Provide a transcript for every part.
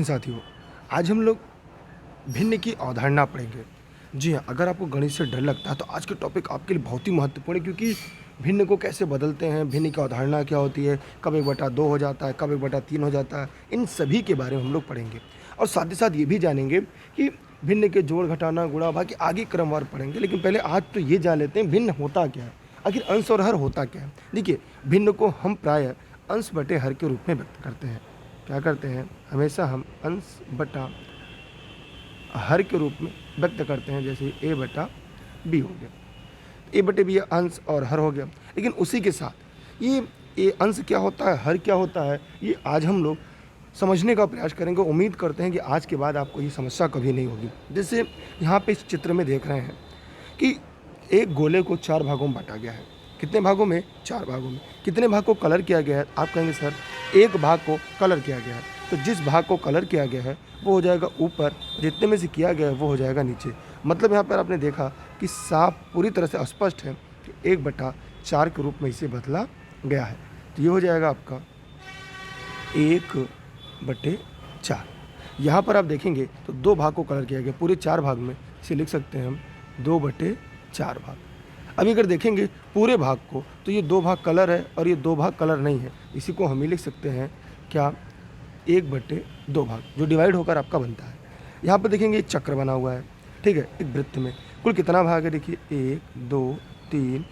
साथियों, आज हम लोग भिन्न की अवधारणा पढ़ेंगे। जी हाँ, अगर आपको गणित से डर लगता है तो आज का टॉपिक आपके लिए बहुत ही महत्वपूर्ण है, क्योंकि भिन्न को कैसे बदलते हैं, भिन्न की अवधारणा क्या होती है, कब 1/2 हो जाता है, कब 1/3 हो जाता है, इन सभी के बारे में हम लोग पढ़ेंगे। और साथ ही साथ ये भी जानेंगे कि भिन्न के जोड़, घटाना, गुणा, बाकी आगे क्रमवार पढ़ेंगे। लेकिन पहले आज तो ये जान लेते हैं भिन्न होता क्या है, आखिर अंश और हर होता क्या है। देखिए, भिन्न को हम प्रायः अंश बटे हर के रूप में व्यक्त करते हैं। क्या करते हैं, हमेशा हम अंश बटा हर के रूप में व्यक्त करते हैं। जैसे ए बटा बी हो गया, ए बटे बी अंश और हर हो गया। लेकिन उसी के साथ ये अंश क्या होता है, हर क्या होता है, ये आज हम लोग समझने का प्रयास करेंगे। उम्मीद करते हैं कि आज के बाद आपको ये समस्या कभी नहीं होगी। जैसे यहाँ पे इस चित्र में देख रहे हैं कि एक गोले को 4 भागों में बांटा गया है। कितने भागों में? 4 भागों में। कितने भाग को कलर किया गया है? आप कहेंगे सर एक भाग को कलर किया गया है। तो जिस भाग को कलर किया गया है वो हो जाएगा ऊपर, जितने में से किया गया है वो हो जाएगा नीचे। मतलब यहाँ पर आपने देखा कि साफ पूरी तरह से स्पष्ट है कि 1/4 के रूप में इसे बदला गया है। तो ये हो जाएगा आपका 1/4। यहाँ पर आप देखेंगे तो 2 भाग को कलर किया गया, पूरे 4 भाग में। इसे लिख सकते हैं हम 2/4 भाग। अभी अगर देखेंगे पूरे भाग को तो ये 2 भाग कलर है और ये 2 भाग कलर नहीं है। इसी को हम ही लिख सकते हैं क्या, 1/2 भाग, जो डिवाइड होकर आपका बनता है। यहाँ पर देखेंगे एक चक्र बना हुआ है, ठीक है, एक वृत्त में कुल कितना भाग है? देखिए 1 2 3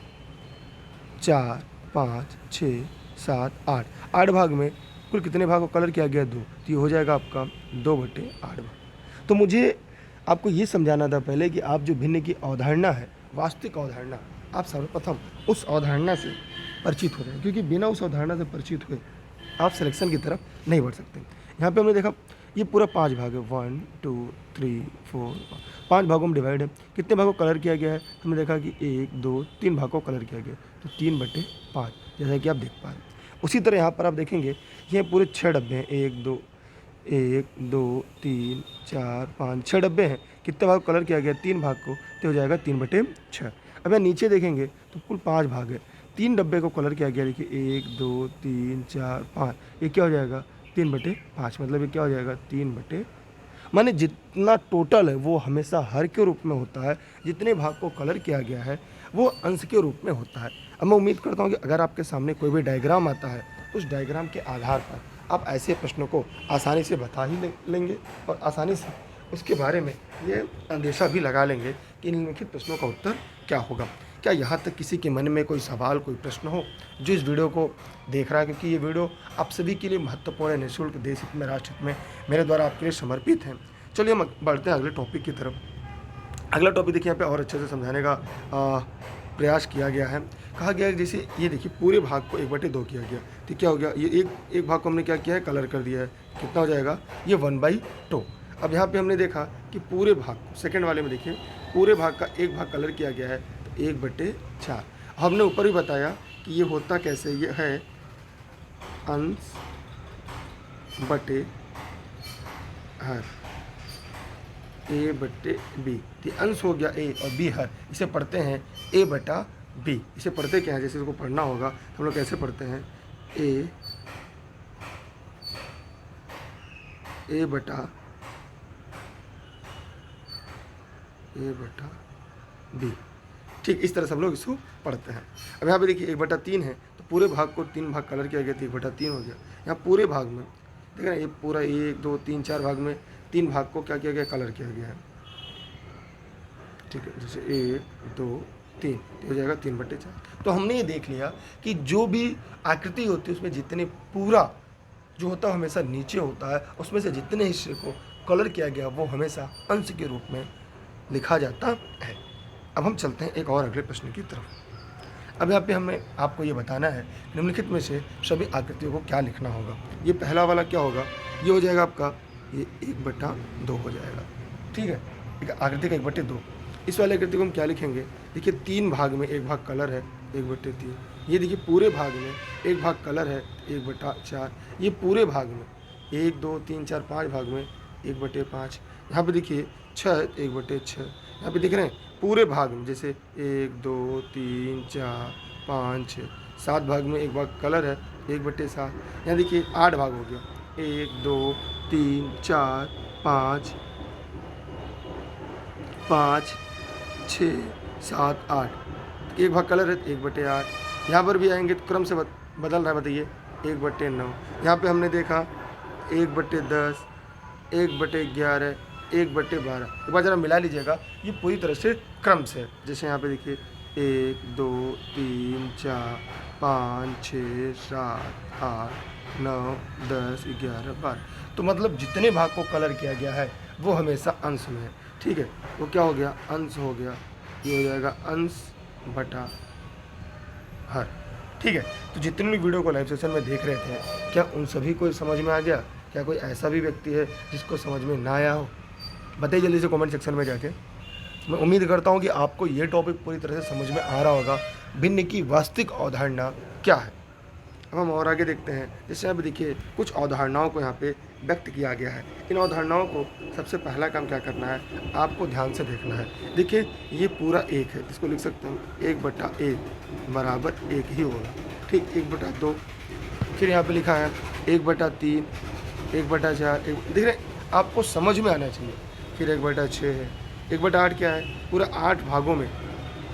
4 5 6 7 8, 8 भाग में कुल कितने भाग को कलर किया गया? 2। तो ये हो जाएगा आपका 2/8 भाग। तो मुझे आपको ये समझाना था पहले कि आप जो भिन्न की अवधारणा है, वास्तविक अवधारणा, आप सर्वप्रथम उस अवधारणा से परिचित हो जाए, क्योंकि बिना उस अवधारणा से परिचित हुए आप सिलेक्शन की तरफ नहीं बढ़ सकते। यहाँ पे हमने देखा ये पूरा 5 भाग है, 1 2 3 4 5 भागों में डिवाइड है। कितने भागों को कलर किया गया है? हमने देखा कि 1 2 3 भागों को कलर किया गया, तो 3/5, जैसा कि आप देख पा रहे हैं। उसी तरह यहाँ पर आप देखेंगे ये पूरे 6 डब्बे हैं, 1 2 3 4 5 6 डब्बे हैं। कितने भाग को कलर किया गया? 3 भाग को, तो हो जाएगा 3/6। अब यहाँ नीचे देखेंगे तो कुल 5 भाग है, 3 डब्बे को कलर किया गया। देखिए 1 2 3 4 5, ये क्या हो जाएगा? 3/5। मतलब ये क्या हो जाएगा? 3/, माने जितना टोटल है वो हमेशा हर के रूप में होता है, जितने भाग को कलर किया गया है वो अंश के रूप में होता है। अब मैं उम्मीद करता हूँ कि अगर आपके सामने कोई भी डायग्राम आता है तो उस डायग्राम के आधार पर आप ऐसे प्रश्नों को आसानी से बता ही लेंगे और आसानी से उसके बारे में ये अंदेशा भी लगा लेंगे कि निम्नलिखित प्रश्नों का उत्तर क्या होगा। क्या यहाँ तक किसी के मन में कोई सवाल, कोई प्रश्न हो जो इस वीडियो को देख रहा है? क्योंकि ये वीडियो आप सभी के लिए महत्वपूर्ण है, निःशुल्क, देश हित में, राष्ट्र हित में मेरे द्वारा आपके लिए समर्पित है। चलिए हम बढ़ते हैं अगले टॉपिक की तरफ। अगला टॉपिक देखिए, यहाँ पे और अच्छे से समझाने का प्रयास किया गया है। कहा गया है जैसे ये देखिए पूरे भाग को 1/2 किया गया, तो क्या हो गया? ये एक भाग को हमने क्या किया है? कलर कर दिया है। कितना हो जाएगा? ये 1/2। अब यहाँ पे हमने देखा कि पूरे भाग को, सेकंड वाले में देखिए पूरे भाग का एक भाग कलर किया गया है, तो 1/4। हमने ऊपर ही बताया कि ये होता कैसे, ये है अंश बटे हर, A/B। तो अंश हो गया A और B हर। इसे पढ़ते हैं A/B। इसे पढ़ते क्या है? जैसे इसको पढ़ना होगा तो हम लोग कैसे पढ़ते हैं? A/B। ठीक इस तरह से हम लोग इसको पढ़ते हैं। अब यहाँ पे देखिए 1/3 है, तो पूरे भाग को 3 भाग कलर किया गया, तो 1/3 हो गया। यहाँ पूरे भाग में देख रहे हैं, ये पूरा 1 2 3 4 भाग में 3 भाग को क्या किया गया? कलर किया गया है। ठीक है, जैसे 1 2 3, तो हो जाएगा 3/4। तो हमने ये देख लिया कि जो भी आकृति होती है उसमें जितने पूरा जो होता है हमेशा नीचे होता है, उसमें से जितने हिस्से को कलर किया गया वो हमेशा अंश के रूप में लिखा जाता है। अब हम चलते हैं एक और अगले प्रश्न की तरफ। अब यहाँ पे हमें आपको ये बताना है निम्नलिखित में से सभी आकृतियों को क्या लिखना होगा। ये पहला वाला क्या होगा? ये हो जाएगा आपका, ये 1/2 हो जाएगा। ठीक है, एक आकृति का 1/2। इस वाले आकृति को हम क्या लिखेंगे? देखिए 3 भाग में एक भाग कलर है, 1/3। ये देखिए पूरे भाग में एक भाग कलर है, 1/4। ये पूरे भाग में 1 2 3 4 5 भाग में 1/5। यहाँ पे देखिए 6, 1/6। यहाँ पे देख रहे हैं पूरे भाग में, जैसे 1 2 3 4 5 6 7 भाग में एक भाग कलर है, 1/7। यहाँ देखिए 8 भाग हो गया, 1 2 3 4 5 5 6 7 8। एक भाग कलर है 1/8। यहाँ पर भी आएंगे तो क्रम से बदल रहा है, बताइए 1/9। यहाँ पे हमने देखा 1/10, 1/11, 1/12। एक बार जरा मिला लीजिएगा, ये पूरी तरह से क्रम से है। जैसे यहाँ पे देखिए 1 2 3 4 5 6 7 8 9 10 11 12। तो मतलब जितने भाग को कलर किया गया है वो हमेशा अंश में है। ठीक है, वो क्या हो गया, अंश हो गया। ये हो जाएगा अंश बटा हर। ठीक है, तो जितने भी वीडियो को लाइव सेशन में देख रहे थे, क्या उन सभी को समझ में आ गया? क्या कोई ऐसा भी व्यक्ति है जिसको समझ में ना आया हो? बताइए जल्दी से कमेंट सेक्शन में जाके। मैं उम्मीद करता हूँ कि आपको ये टॉपिक पूरी तरह से समझ में आ रहा होगा, भिन्न की वास्तविक अवधारणा क्या है। अब हम और आगे देखते हैं। जैसे यहाँ पे देखिए कुछ अवधारणाओं को यहाँ पे व्यक्त किया गया है। इन अवधारणाओं को सबसे पहला काम क्या करना है, आपको ध्यान से देखना है। देखिए ये पूरा एक है, इसको लिख सकते हैं 1/1 बराबर 1 ही होगा। ठीक, 1/2। फिर यहाँ पे लिखा है 1/3, 1/4। देख रहे, आपको समझ में आना चाहिए। फिर 1/6 है। 1/8 क्या है, पूरा 8 भागों में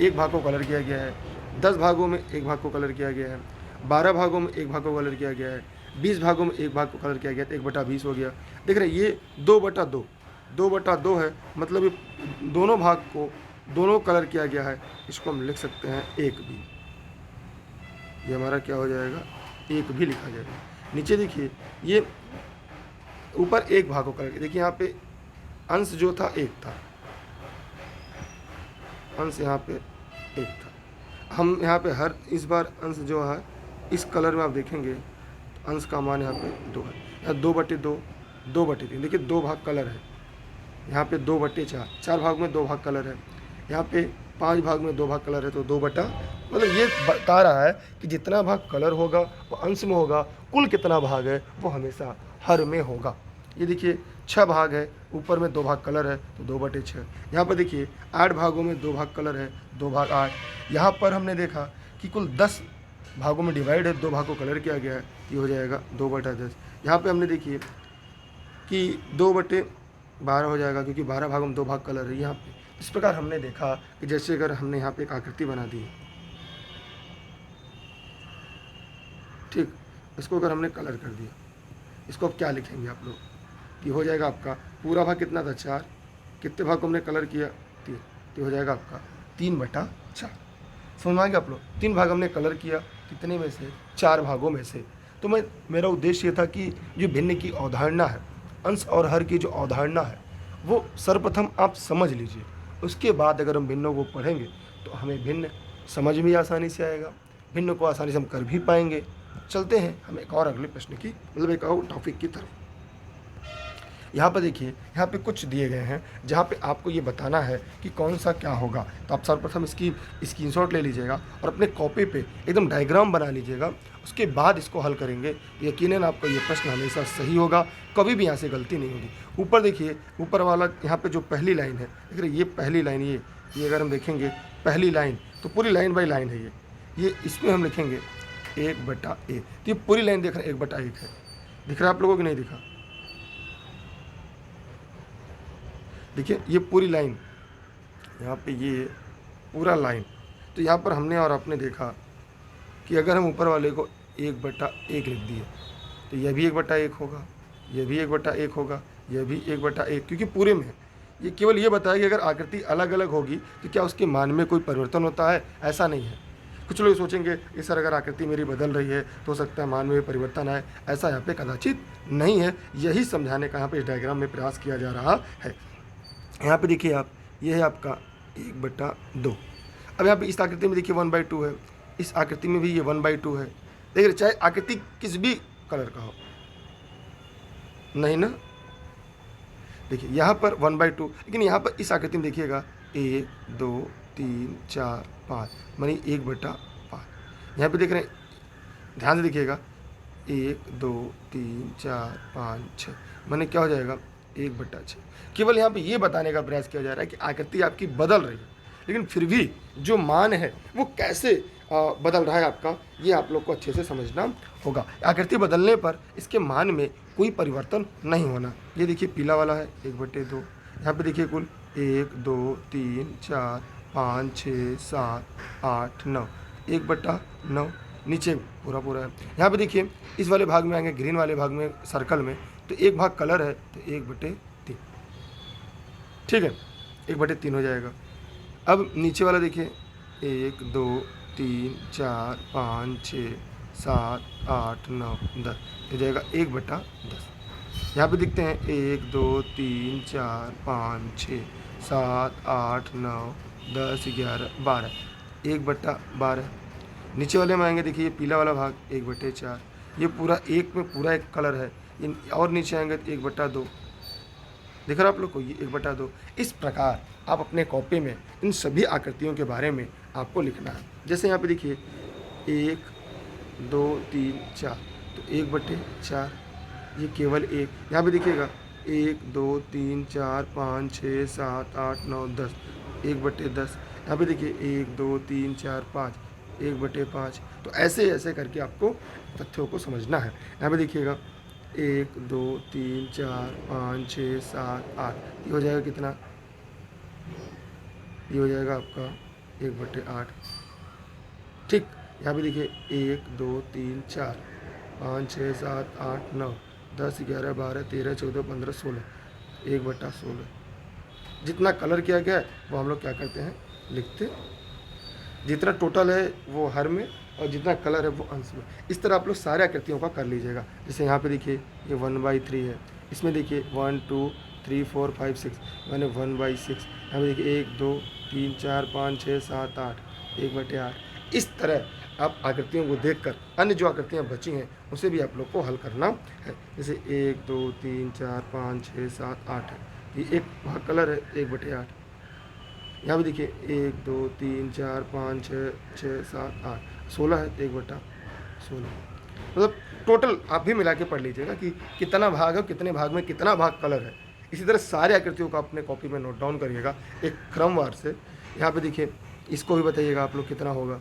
एक भाग को कलर किया गया है। 10 भागों में एक भाग को कलर किया गया है। 12 भागों में एक भाग को कलर किया गया है। 20 भागों में एक भाग को कलर किया गया, तो 1/20 हो गया। देख रहे ये 2/2, 2/2 है, मतलब ये दोनों भाग को दोनों कलर किया गया है। इसको हम लिख सकते हैं 1 भी। ये हमारा क्या हो जाएगा, 1 भी लिखा जाएगा। नीचे देखिए ये ऊपर एक भाग को कलर किया, देखिए यहाँ पे अंश जो था 1 था, अंश यहाँ पे 1 था। हम यहाँ पे हर इस बार अंश जो है इस कलर में आप देखेंगे तो अंश का मान यहाँ पे 2 है। यहाँ 2/2, 2/3। देखिए 2 भाग कलर है। यहाँ पे 2/4, 4 भाग में 2 भाग कलर है। यहाँ पे 5 भाग में 2 भाग कलर है, तो 2 मतलब ये बता रहा है कि जितना भाग कलर होगा वो अंश में होगा, कुल कितना भाग है वो हमेशा हर में होगा। ये देखिए 6 भाग है, ऊपर में 2 भाग कलर है, तो 2/6। यहाँ पर देखिए 8 भागों में 2 भाग कलर है, 2 भाग 8। यहाँ पर हमने देखा कि कुल 10 भागों में डिवाइड है, 2 भाग को कलर किया गया है, ये हो जाएगा 2/10। यहाँ पे हमने देखिए कि 2/12 हो जाएगा, क्योंकि 12 भागों में 2 भाग कलर है। यहाँ पे इस प्रकार हमने देखा कि जैसे अगर हमने यहाँ पे एक आकृति बना दी, ठीक, इसको अगर हमने कलर कर दिया, इसको अब क्या लिखेंगे आप लोग, कि हो जाएगा आपका पूरा भाग कितना था 4, कितने भाग को हमने कलर किया 3, तो हो जाएगा आपका 3/4। समझ में आ गया आप लोग, 3 भाग हमने कलर किया, कितने में से, 4 भागों में से। तो मेरा उद्देश्य ये था कि जो भिन्न की अवधारणा है, अंश और हर की जो अवधारणा है, वो सर्वप्रथम आप समझ लीजिए। उसके बाद अगर हम भिन्नों को पढ़ेंगे तो हमें भिन्न समझ में आसानी से आएगा, भिन्न को आसानी से हम कर भी पाएंगे। चलते हैं हम एक और अगले प्रश्न की, मतलब एक और टॉपिक की तरफ। यहाँ पर देखिए, यहाँ पे कुछ दिए गए हैं जहाँ पे आपको ये बताना है कि कौन सा क्या होगा। तो आप सर्वप्रथम इसकी स्क्रीनशॉट ले लीजिएगा और अपने कॉपी पे एकदम डायग्राम बना लीजिएगा। उसके बाद इसको हल करेंगे, यकीनन आपका ये प्रश्न हमेशा सही होगा, कभी भी यहाँ से गलती नहीं होगी। ऊपर देखिए, ऊपर वाला यहाँ पर जो पहली लाइन है, देख रहे ये पहली लाइन, ये अगर हम देखेंगे पहली लाइन, तो पूरी लाइन बाई लाइन है ये इसमें हम लिखेंगे 1/1। तो ये पूरी लाइन देख रहे हैं 1/1 है। दिख रहा है आप लोगों को कि नहीं दिखा? देखिए ये पूरी लाइन, यहाँ पे ये पूरा लाइन। तो यहाँ पर हमने और आपने देखा कि अगर हम ऊपर वाले को 1/1 लिख दिए, तो यह भी 1/1 होगा, यह भी 1/1 होगा, यह भी 1/1, क्योंकि पूरे में ये केवल ये बताया कि अगर आकृति अलग अलग होगी तो क्या उसके मान में कोई परिवर्तन होता है, ऐसा नहीं है। कुछ लोग सोचेंगे कि सर अगर आकृति मेरी बदल रही है तो हो सकता है मान में परिवर्तन आए, ऐसा यहाँ पे कदाचित नहीं है। यही समझाने का यहाँ पे इस डायग्राम में प्रयास किया जा रहा है। यहाँ पे देखिए आप, ये है आपका 1/2। अब यहाँ पे इस आकृति में देखिए 1/2 है, इस आकृति में भी ये 1/2 है। देख रहे, चाहे आकृति किस भी कलर का हो, नहीं ना। देखिए यहाँ पर 1/2, लेकिन यहाँ पर इस आकृति में देखिएगा 1 2 3 4 5, मानी 1/5। यहाँ पे देख रहे हैं, ध्यान से देखिएगा 1 2 3 4 5 6, माने क्या हो जाएगा 1/6। केवल यहाँ पे ये बताने का प्रयास किया जा रहा है कि आकृति आपकी बदल रही है, लेकिन फिर भी जो मान है वो कैसे बदल रहा है आपका, ये आप लोग को अच्छे से समझना होगा। आकृति बदलने पर इसके मान में कोई परिवर्तन नहीं होना। ये देखिए पीला वाला है 1/2, यहाँ पे देखिए कुल 1 2 3 4 5 6 7 8 9, 1/9 नीचे पूरा पूरा है। यहाँ पे देखिए इस वाले भाग में आएंगे, ग्रीन वाले भाग में सर्कल में, तो एक भाग कलर है तो 1/3, ठीक है, 1/3 हो जाएगा। अब नीचे वाला देखिए 1 2 3 4 5 6 7 8 9 10 हो जाएगा 1/10। यहाँ पे दिखते हैं 1 2 3 4 5 6 7 8 9 10 11 12, 1/12। नीचे वाले में आएंगे, देखिए ये पीला वाला भाग 1/4, ये पूरा एक में पूरा एक कलर है। और नीचे आएंगे तो 1/2, दिख रहा है आप लोग को, ये 1/2। इस प्रकार आप अपने कॉपी में इन सभी आकृतियों के बारे में आपको लिखना है। जैसे यहाँ पे देखिए 1 2 3 4, तो 1/4, ये केवल एक। यहाँ पे देखिएगा 1 2 3 4 5 6 7 8 9 10, 1/10। यहाँ पे देखिए 1 2 3 4 5, 1/5। तो ऐसे ऐसे करके आपको तथ्यों को समझना है। यहाँ पे देखिएगा 1 2 3 4 5 6 7 8, ये हो जाएगा कितना, ये हो जाएगा आपका 1/8, ठीक। यहाँ पे देखिए 1 2 3 4 5 6 7 8 9 10 11 12 13 14 15 16, 1/16। जितना कलर किया गया है वो हम लोग क्या करते हैं, लिखते, जितना टोटल है वो हर में और जितना कलर है वो अंश में। इस तरह आप लोग सारे आकृतियों का कर लीजिएगा। जैसे यहाँ पे देखिए ये 1/3 है, इसमें देखिए 1 2 3 4 5 6, मैंने 1/6। यहाँ पे देखिए 1 2 3 4 5 6 7 8, 1/8। इस तरह आप आकृतियों को देखकर अन्य जो आकृतियाँ बची हैं उसे भी आप लोग को हल करना है। जैसे 1 2 3 4 5 6 7 8 है, ये एक भाग कलर है 1/8। यहाँ पे देखिए 1 2 3 4 5 6 6 7 8 16 है, 1/16। मतलब टोटल आप भी मिला के पढ़ लीजिएगा कि कितना भाग है, कितने भाग में कितना भाग कलर है। इसी तरह सारे आकृतियों को अपने कॉपी में नोट डाउन करिएगा एक क्रमवार से। यहाँ पे देखिए इसको भी बताइएगा आप लोग कितना होगा,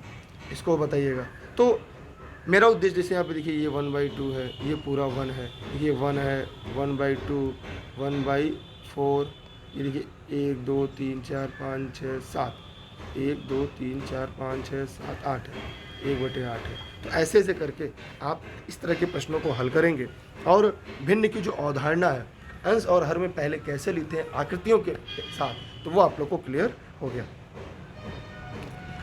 इसको बताइएगा। तो मेरा उद्देश्य, जैसे यहाँ पे देखिए ये 1/2 है, ये पूरा 1 है, ये 1 है, 1/2 1/4, ये देखिए 1 2 3 4 5 6 7, 1 2 3 4 5 6 7 8 है, 1/8 है। तो ऐसे ऐसे करके आप इस तरह के प्रश्नों को हल करेंगे और भिन्न की जो अवधारणा है, अंश और हर में पहले कैसे लिखते हैं आकृतियों के साथ, तो वो आप लोग को क्लियर हो गया।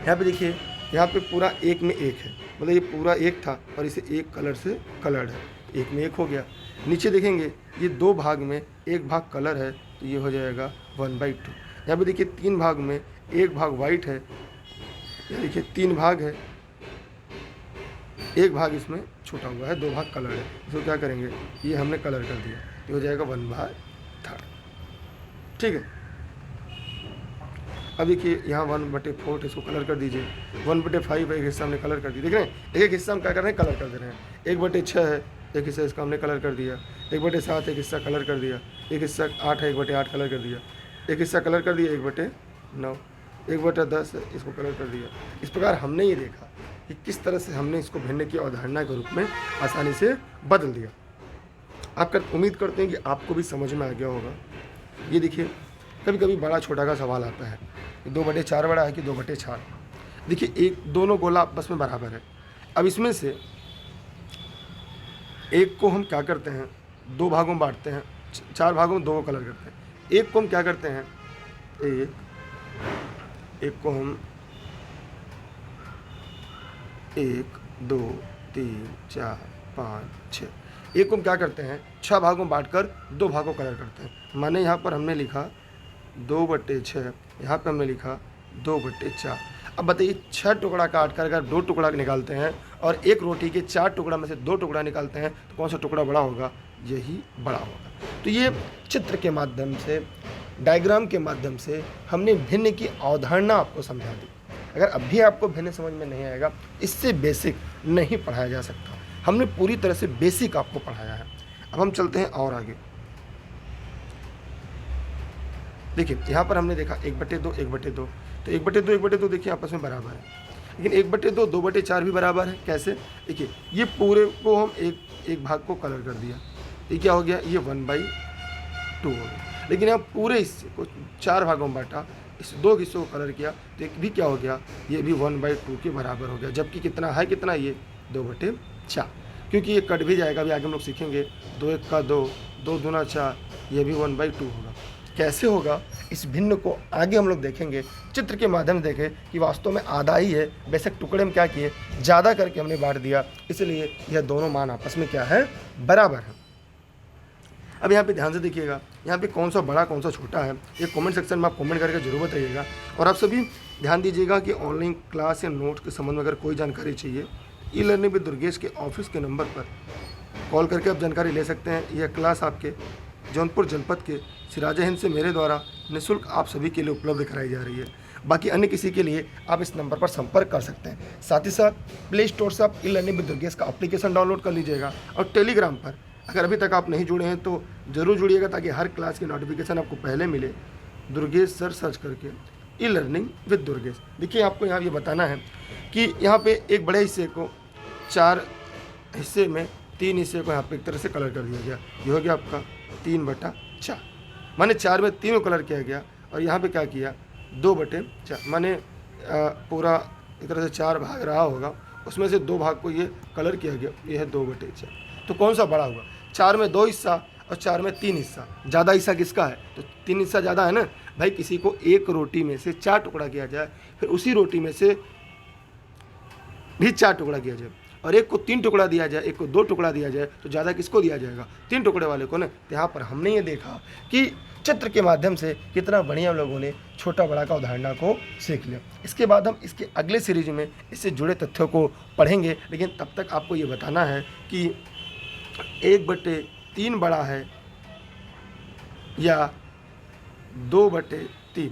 यहाँ पे देखिए यहाँ पे पूरा एक में एक है, मतलब ये पूरा एक था और इसे एक कलर से कलर्ड है, एक में एक हो गया। नीचे देखेंगे ये 2 भाग में एक भाग कलर है, तो ये हो जाएगा 1/2। यहाँ पे देखिए 3 भाग में एक भाग वाइट है, ये देखिए 3 भाग है, एक भाग इसमें छूटा हुआ है, 2 भाग कलर है। इसको क्या करेंगे, ये हमने कलर कर दिया, ये हो जाएगा 1/3, ठीक है। अब देखिए यहाँ 1/4 इसको कलर कर दीजिए, 1/5 है, एक हिस्सा हमने कलर कर दिया, देख रहे हैं, एक हिस्सा हम क्या कर रहे हैं, कलर कर दे रहे हैं। 1/6 है, एक हिस्सा इसका हमने कलर कर दिया, 1/7 एक हिस्सा कलर कर दिया, एक हिस्सा 8 है, 1/8 कलर कर दिया, एक हिस्सा कलर कर दिया 1/9, 1/10 है, इसको कलर कर दिया। इस प्रकार हमने ये देखा कि किस तरह से हमने इसको भिन्न की अवधारणा के रूप में आसानी से बदल दिया। आप उम्मीद करते हैं कि आपको भी समझ में आ गया होगा। ये देखिए कभी कभी बड़ा छोटा का सवाल आता है, 2/4 बड़ा है कि 2/4। देखिए एक दोनों गोला आपस में बराबर है। अब इसमें से एक को हम क्या करते हैं, 2 भागों में बांटते हैं, 4 भागों में 2 को कलर करते हैं। एक को हम क्या करते हैं, एक को हम 1 2 3 4 5 6, एक को हम क्या करते हैं 6 भागों में बांटकर 2 भागों कलर करते हैं। माने यहाँ पर हमने लिखा 2/6, यहाँ पे हमने लिखा 2/4। अब बताइए 6 टुकड़ा काट कर अगर 2 टुकड़ा निकालते हैं और एक रोटी के 4 टुकड़ा में से 2 टुकड़ा निकालते हैं, तो कौन सा टुकड़ा बड़ा होगा, यही बड़ा होगा। तो ये चित्र के माध्यम से, डायग्राम के माध्यम से हमने भिन्न की अवधारणा आपको समझा दी। अगर अब भी आपको भिन्न समझ में नहीं आएगा, इससे बेसिक नहीं पढ़ाया जा सकता। हमने पूरी तरह से बेसिक आपको पढ़ाया है। अब हम चलते हैं और आगे। देखिए यहाँ पर हमने देखा 1/2 1/2, तो 1/2 1/2 देखिए आपस में बराबर है, लेकिन 1/2 2/4 भी बराबर है। कैसे, देखिए ये पूरे को हम एक भाग को कलर कर दिया, ये क्या हो गया, ये 1/2 हो गया। लेकिन यहाँ पूरे हिस्से को 4 भागों में बांटा, इस 2 हिस्सों को कलर किया तो एक भी क्या हो गया, ये भी 1/2 के बराबर हो गया। जबकि कितना है, कितना ये 2/4, क्योंकि ये कट भी जाएगा। अभी आगे हम लोग सीखेंगे 2 1 का 2, 2 दूना 4, ये भी 1/2 होगा। कैसे होगा इस भिन्न को आगे हम लोग देखेंगे, चित्र के माध्यम से देखें कि वास्तव में आधा ही है, बेशक टुकड़े में क्या किए, ज़्यादा करके हमने बांट दिया, इसलिए यह दोनों मान आपस में क्या है, बराबर है। अब यहाँ पे ध्यान से देखिएगा, यहाँ पे कौन सा बड़ा कौन सा छोटा है, ये कमेंट सेक्शन में आप कमेंट करके जरूर बताइएगा। और आप सभी ध्यान दीजिएगा कि ऑनलाइन क्लास या नोट के संबंध में अगर कोई जानकारी चाहिए, ई लर्निंग विद दुर्गेश के ऑफिस के नंबर पर कॉल करके आप जानकारी ले सकते हैं। यह क्लास आपके जौनपुर जनपद के सिराजा हिंद से मेरे द्वारा निःशुल्क आप सभी के लिए उपलब्ध कराई जा रही है। बाकी अन्य किसी के लिए आप इस नंबर पर संपर्क कर सकते हैं। साथ ही साथ प्ले स्टोर से आप ई लर्निंग विद दुर्गेश का एप्लीकेशन डाउनलोड कर लीजिएगा। और टेलीग्राम पर अगर अभी तक आप नहीं जुड़े हैं तो ज़रूर जुड़िएगा, ताकि हर क्लास की नोटिफिकेशन आपको पहले मिले। दुर्गेश सर सर्च करके ई लर्निंग विद दुर्गेश। देखिए, आपको यहाँ ये बताना है कि यहाँ पे एक बड़े हिस्से को 4 हिस्से में 3 हिस्से को यहाँ पे एक तरह से कलर कर दिया गया। ये हो गया आपका 3/4, माने 4 में 3 को कलर किया गया। और यहाँ पे क्या किया, 2/4, माने पूरा एक तरह से 4 भाग रहा होगा, उसमें से 2 भाग को ये कलर किया गया, ये है 2/4। तो कौन सा बड़ा हुआ, 4 में 2 हिस्सा और 4 में 3 हिस्सा। ज़्यादा हिस्सा किसका है, तो 3 हिस्सा ज़्यादा है ना भाई। किसी को एक रोटी में से 4 टुकड़ा किया जाए, फिर उसी रोटी में से भी 4 टुकड़ा किया जाए, और एक को 3 टुकड़ा दिया जाए, एक को 2 टुकड़ा दिया जाए, तो ज़्यादा किसको दिया जाएगा, 3 टुकड़े वाले को ना। तो यहाँ पर हमने ये देखा कि चित्र के माध्यम से कितना बढ़िया लोगों ने छोटा बड़ा का अवधारणा को सीख लिया। इसके बाद हम इसके अगले सीरीज में इससे जुड़े तथ्यों को पढ़ेंगे। लेकिन तब तक आपको ये बताना है कि 1/3 बड़ा है या 2/3।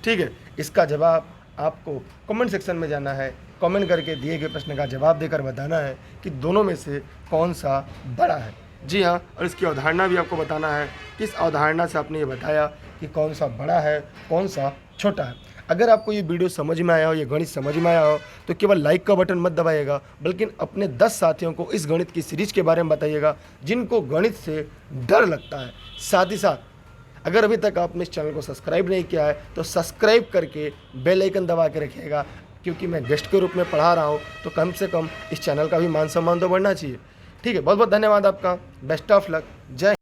ठीक है, इसका जवाब आपको कमेंट सेक्शन में जाना है, कमेंट करके दिए गए प्रश्न का जवाब देकर बताना है कि दोनों में से कौन सा बड़ा है। जी हाँ, और इसकी अवधारणा भी आपको बताना है, किस अवधारणा से आपने ये बताया कि कौन सा बड़ा है, कौन सा छोटा है। अगर आपको ये वीडियो समझ में आया हो, ये गणित समझ में आया हो, तो केवल लाइक का बटन मत दबाइएगा, बल्कि अपने 10 साथियों को इस गणित की सीरीज के बारे में बताइएगा जिनको गणित से डर लगता है। साथ ही साथ अगर अभी तक आपने इस चैनल को सब्सक्राइब नहीं किया है तो सब्सक्राइब करके बेल आइकन दबा के रखिएगा, क्योंकि मैं गेस्ट के रूप में पढ़ा रहा हूँ, तो कम से कम इस चैनल का भी मान सम्मान तो बढ़ना चाहिए। ठीक है, बहुत बहुत धन्यवाद आपका, बेस्ट ऑफ लक, जय।